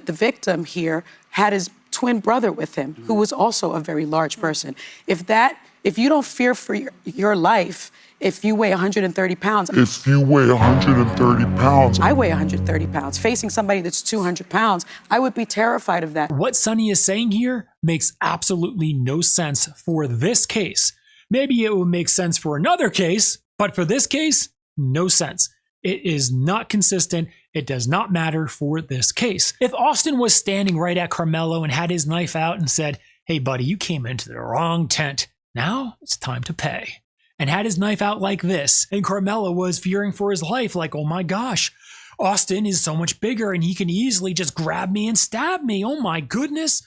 the victim here had his twin brother with him, who was also a very large person. If you don't fear for your life, if you weigh 130 pounds. If you weigh 130 pounds. I weigh 130 pounds. Facing somebody that's 200 pounds, I would be terrified of that. What Sonny is saying here makes absolutely no sense for this case. Maybe it would make sense for another case, but for this case, no sense. It is not consistent. It does not matter for this case. If Austin was standing right at Karmelo and had his knife out and said, "Hey buddy, you came into the wrong tent. Now it's time to pay," and had his knife out like this, and Karmelo was fearing for his life, like, oh my gosh, Austin is so much bigger and he can easily just grab me and stab me. Oh my goodness,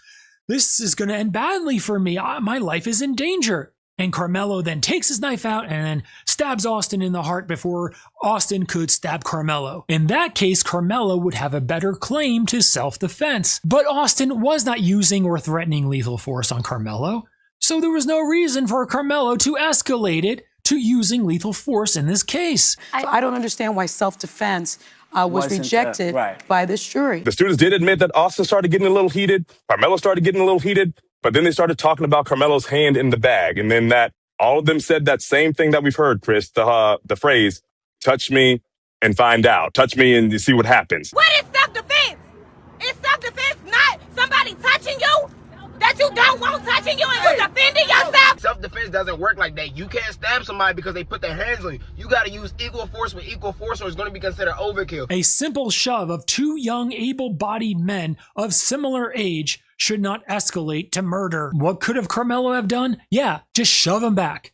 this is going to end badly for me. My life is in danger. And Karmelo then takes his knife out and then stabs Austin in the heart before Austin could stab Karmelo. In that case, Karmelo would have a better claim to self-defense. But Austin was not using or threatening lethal force on Karmelo, so there was no reason for Karmelo to escalate it to using lethal force in this case. I don't understand why self-defense was rejected by this jury. The students did admit that Austin started getting a little heated. Karmelo started getting a little heated. But then they started talking about Karmelo's hand in the bag. And then all of them said that same thing that we've heard, Chris, the phrase, touch me and find out. Touch me and you see what happens. What is self-defense? Is self-defense not somebody touching you that you don't want touching you and you defending yourself? Self-defense doesn't work like that. You can't stab somebody because they put their hands on you. You got to use equal force with equal force or it's going to be considered overkill. A simple shove of two young, able-bodied men of similar age should not escalate to murder. What could have Karmelo have done? Yeah, just shove him back.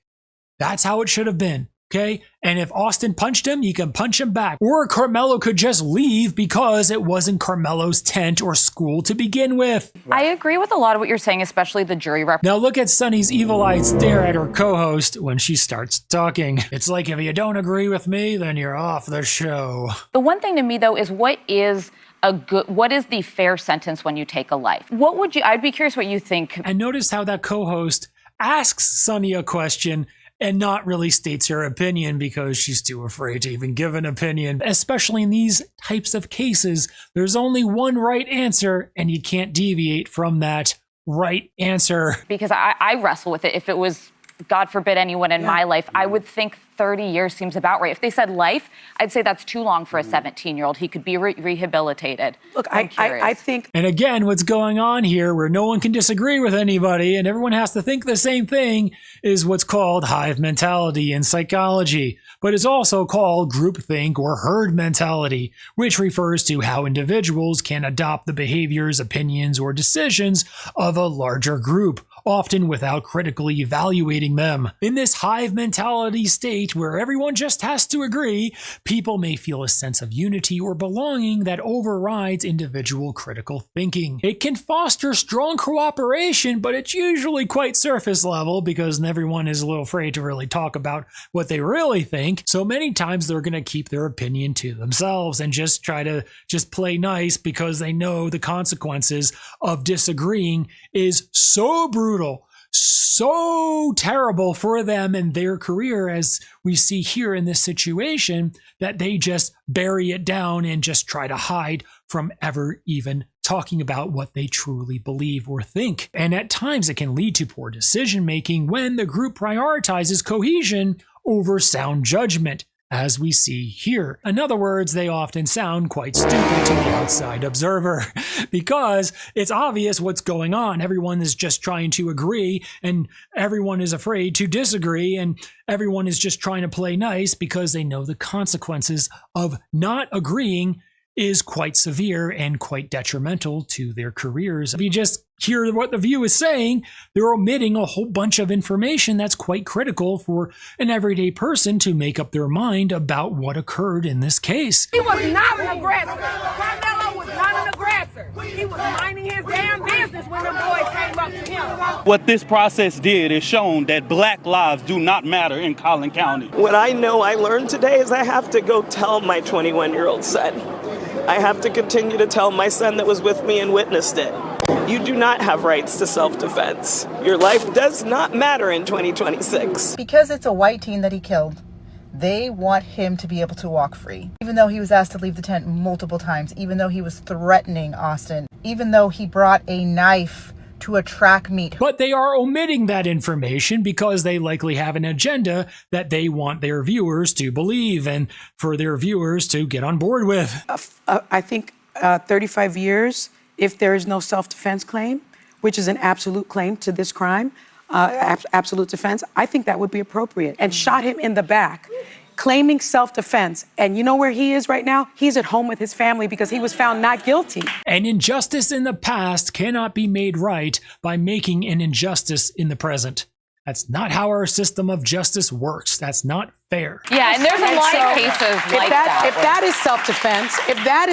That's how it should have been, okay? And if Austin punched him, you can punch him back. Or Karmelo could just leave because it wasn't Karmelo's tent or school to begin with. I agree with a lot of what you're saying, especially the jury rep. Now look at Sonny's evil-eyed stare at her co-host when she starts talking. It's like, if you don't agree with me, then you're off the show. The one thing to me, though, is what is the fair sentence when you take a life? I'd be curious what you think. And notice how that co-host asks Sonny a question and not really states her opinion because she's too afraid to even give an opinion. Especially in these types of cases, there's only one right answer and you can't deviate from that right answer. Because I wrestle with it. If it was, God forbid, anyone in my life, I would think 30 years seems about right. If they said life, I'd say that's too long for a 17-year-old. He could be rehabilitated. Look, I think... And again, what's going on here, where no one can disagree with anybody and everyone has to think the same thing, is what's called hive mentality in psychology. But it's also called groupthink or herd mentality, which refers to how individuals can adopt the behaviors, opinions, or decisions of a larger group, often without critically evaluating them. In this hive mentality state where everyone just has to agree, people may feel a sense of unity or belonging that overrides individual critical thinking. It can foster strong cooperation, but it's usually quite surface level because everyone is a little afraid to really talk about what they really think. So many times they're going to keep their opinion to themselves and just try to play nice because they know the consequences of disagreeing is so brutal, so terrible for them and their career, as we see here in this situation, that they just bury it down and just try to hide from ever even talking about what they truly believe or think. And at times it can lead to poor decision making when the group prioritizes cohesion over sound judgment, as we see here. In other words, they often sound quite stupid to the outside observer because it's obvious what's going on. Everyone is just trying to agree and everyone is afraid to disagree and everyone is just trying to play nice because they know the consequences of not agreeing is quite severe and quite detrimental to their careers. If you just hear what the View is saying, they're omitting a whole bunch of information that's quite critical for an everyday person to make up their mind about what occurred in this case. He was not an aggressor. Karmelo was not an aggressor. He was minding his damn business when the boys came up to him. What this process did is shown that black lives do not matter in Collin County. What I know I learned today is I have to go tell my 21-year-old son. I have to continue to tell my son that was with me and witnessed it. You do not have rights to self-defense. Your life does not matter in 2026. Because it's a white teen that he killed, They want him to be able to walk free. Even though he was asked to leave the tent multiple times, even though he was threatening Austin, even though he brought a knife to a track meet. But they are omitting that information because they likely have an agenda that they want their viewers to believe and for their viewers to get on board with. I think 35 years, if there is no self-defense claim, which is an absolute claim to this crime, absolute defense, I think that would be appropriate. And shot him in the back, claiming self-defense. And you know where he is right now? He's at home with his family because he was found not guilty. An injustice in the past cannot be made right by making an injustice in the present. That's not how our system of justice works. That's not fair. Yeah, and there's a lot of cases like that. If that is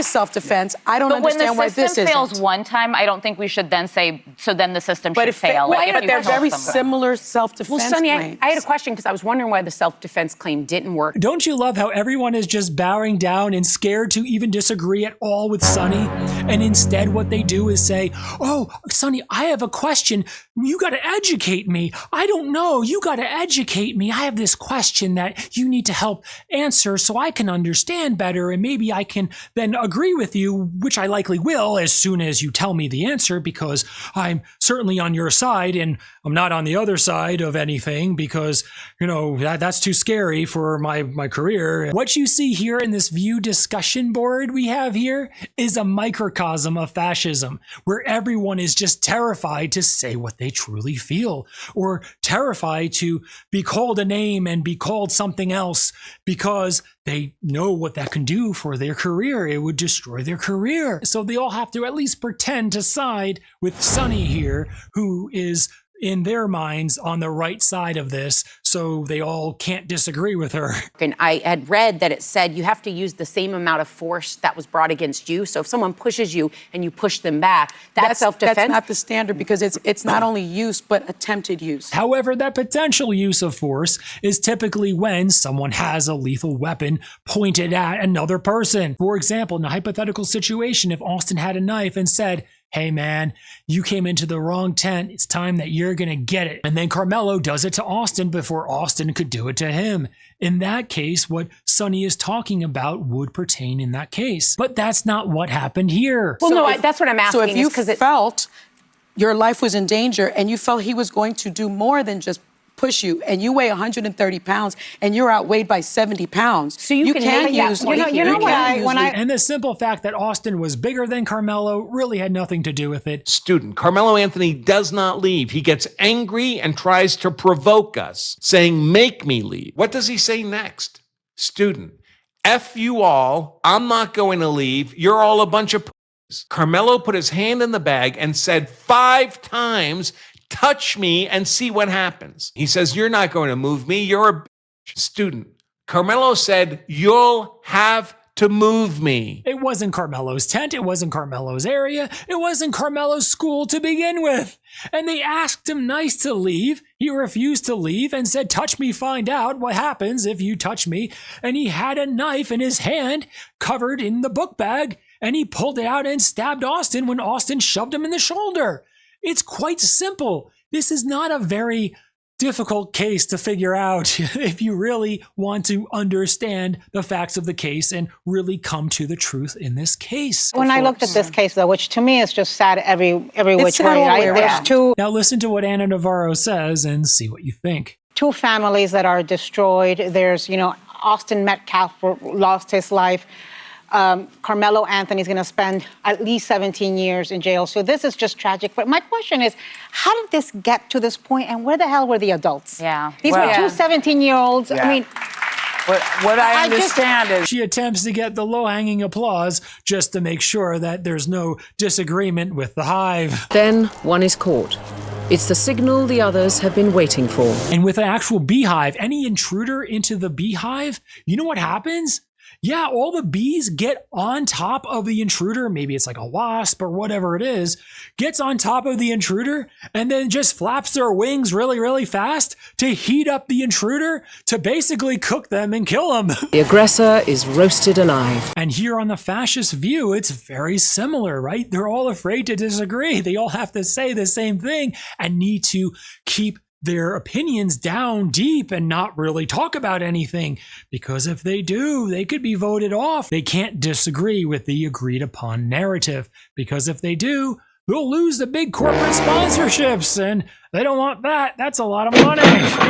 self-defense, I don't understand why this isn't. But when the system fails one time, I don't think we should then say, so then the system should fail. But they're very similar self-defense claims. Well, Sonny, I had a question because I was wondering why the self-defense claim didn't work. Don't you love how everyone is just bowing down and scared to even disagree at all with Sonny? And instead what they do is say, oh, Sonny, I have a question. You got to educate me. I don't know. You got to educate me. I have this question that you need to help answer so I can understand better, and maybe I can then agree with you, which I likely will as soon as you tell me the answer, because I'm certainly on your side and I'm not on the other side of anything because, you know, that's too scary for my career. What you see here in this view discussion board we have here is a microcosm of fascism, where everyone is just terrified to say what they truly feel, or terrified to be called a name and be called something else because they know what that can do for their career. It would destroy their career. So they all have to at least pretend to side with Sonny here, who is in their minds on the right side of this, so they all can't disagree with her. And I had read that it said you have to use the same amount of force that was brought against you. So if someone pushes you and you push them back, that's self-defense? That's not the standard because it's not only use, but attempted use. However, that potential use of force is typically when someone has a lethal weapon pointed at another person. For example, in a hypothetical situation, if Austin had a knife and said, hey man, you came into the wrong tent. It's time that you're going to get it. And then Karmelo does it to Austin before Austin could do it to him. In that case, what Sonny is talking about would pertain in that case. But that's not what happened here. Well, that's what I'm asking. So if you felt your life was in danger and you felt he was going to do more than just push you, and you weigh 130 pounds and you're outweighed by 70 pounds. So you can use And the simple fact that Austin was bigger than Karmelo really had nothing to do with it. Student, Karmelo Anthony does not leave. He gets angry and tries to provoke us, saying, make me leave. What does he say next? Student, F you all, I'm not going to leave. You're all a bunch of p***s. Karmelo put his hand in the bag and said 5 times, touch me and see what happens. He says, you're not going to move me. You're a bitch. Student. Karmelo said, you'll have to move me. It wasn't Karmelo's tent. It wasn't Karmelo's area. It wasn't Karmelo's school to begin with. And they asked him nice to leave. He refused to leave and said, touch me, find out what happens if you touch me. And he had a knife in his hand covered in the book bag. And he pulled it out and stabbed Austin when Austin shoved him in the shoulder. It's quite simple. This is not a very difficult case to figure out if you really want to understand the facts of the case and really come to the truth in this case. When I looked at this case, though, which to me is just sad every which way, right? There's two. Now listen to what Anna Navarro says and see what you think. 2 families that are destroyed. There's, Austin Metcalf lost his life. Karmelo Anthony's going to spend at least 17 years in jail. So this is just tragic. But my question is, how did this get to this point, and where the hell were the adults? Yeah. These were 2 17-year-olds. Yeah. I mean, what I understand is she attempts to get the low-hanging applause just to make sure that there's no disagreement with the Hive. Then one is caught. It's the signal the others have been waiting for. And with an actual beehive, any intruder into the beehive, you know what happens? Yeah, all the bees get on top of the intruder. Maybe it's like a wasp or whatever it is, gets on top of the intruder and then just flaps their wings really, really fast to heat up the intruder to basically cook them and kill them. The aggressor is roasted alive. And here on the fascist view, it's very similar, right? They're all afraid to disagree. They all have to say the same thing and need to keep their opinions down deep and not really talk about anything, because if they do, they could be voted off. They can't disagree with the agreed upon narrative, because if they do, they'll lose the big corporate sponsorships, and they don't want that. That's a lot of money.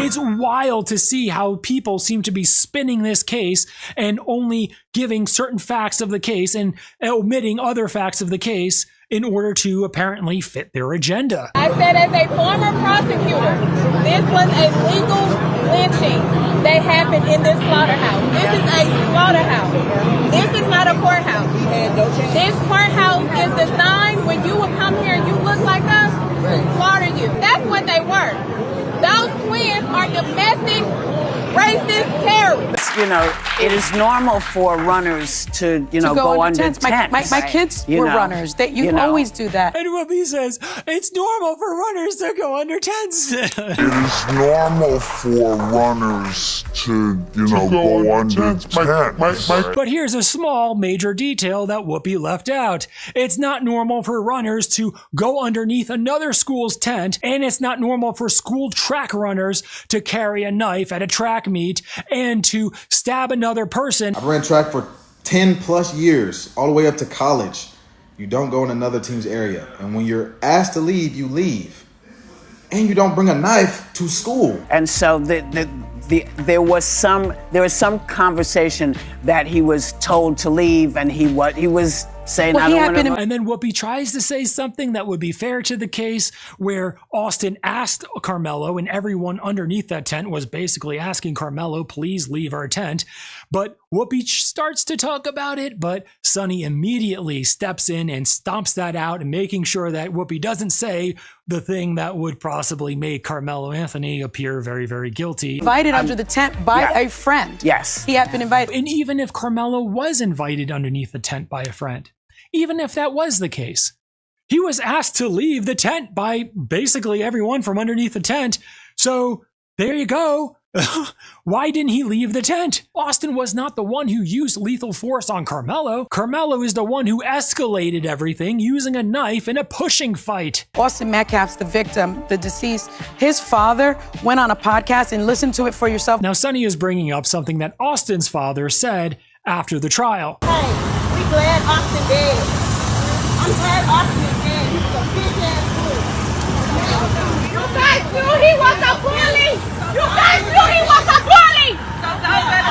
It's wild to see how people seem to be spinning this case and only giving certain facts of the case and omitting other facts of the case in order to apparently fit their agenda. I said, as a former prosecutor, this was a legal lynching that happened in this slaughterhouse. This is a slaughterhouse. This is not a courthouse. This courthouse is designed when you will come here and you look like us, to slaughter you. That's what they were. Those twins are domestic racist terrorists. You know, it is normal for runners to go under tents. My kids were runners. You always do that. And Whoopi says, it's normal for runners to go under tents. It is normal for runners to, go under tents. But here's a small major detail that Whoopi left out. It's not normal for runners to go underneath another school's tent, and it's not normal for school track runners to carry a knife at a track meet and to stab another person. I ran track for 10 plus years, all the way up to college. You don't go in another team's area. And when you're asked to leave, you leave. And you don't bring a knife to school. And so there was some conversation that he was told to leave, and he was saying, I don't want to. And then Whoopi tries to say something that would be fair to the case, where Austin asked Karmelo, and everyone underneath that tent was basically asking Karmelo, please leave our tent. But Whoopi starts to talk about it, but Sonny immediately steps in and stomps that out, and making sure that Whoopi doesn't say the thing that would possibly make Karmelo Anthony appear very, very guilty. Invited under the tent by a friend. Yes. He had been invited. And even if Karmelo was invited underneath the tent by a friend, even if that was the case, he was asked to leave the tent by basically everyone from underneath the tent. So there you go. Why didn't he leave the tent? Austin was not the one who used lethal force on Karmelo. Karmelo is the one who escalated everything using a knife in a pushing fight. Austin Metcalf's the victim, the deceased. His father went on a podcast, and listen to it for yourself. Now, Sonny is bringing up something that Austin's father said after the trial. Hey, we glad Austin dead. I'm glad Austin is dead. He's a bitch ass fool. You guys knew he was a bully. You guys knew he was a bully.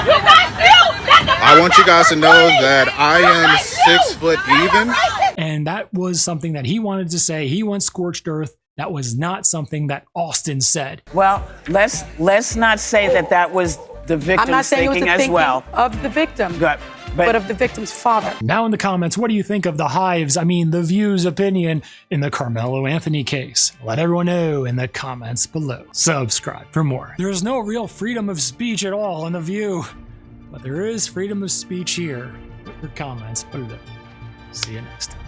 You guys knew that I want you guys to know that I am 6 foot even. And that was something that he wanted to say. He went scorched earth. That was not something that Austin said. Well, let's not say that was the victim's thinking as well. Of the victim. Good. But of the victim's father. Now in the comments, what do you think of the Hive's, the View's opinion in the Karmelo Anthony case? Let everyone know in the comments below. Subscribe for more. There's no real freedom of speech at all in the View, but there is freedom of speech here. Put your comments below. See you next time.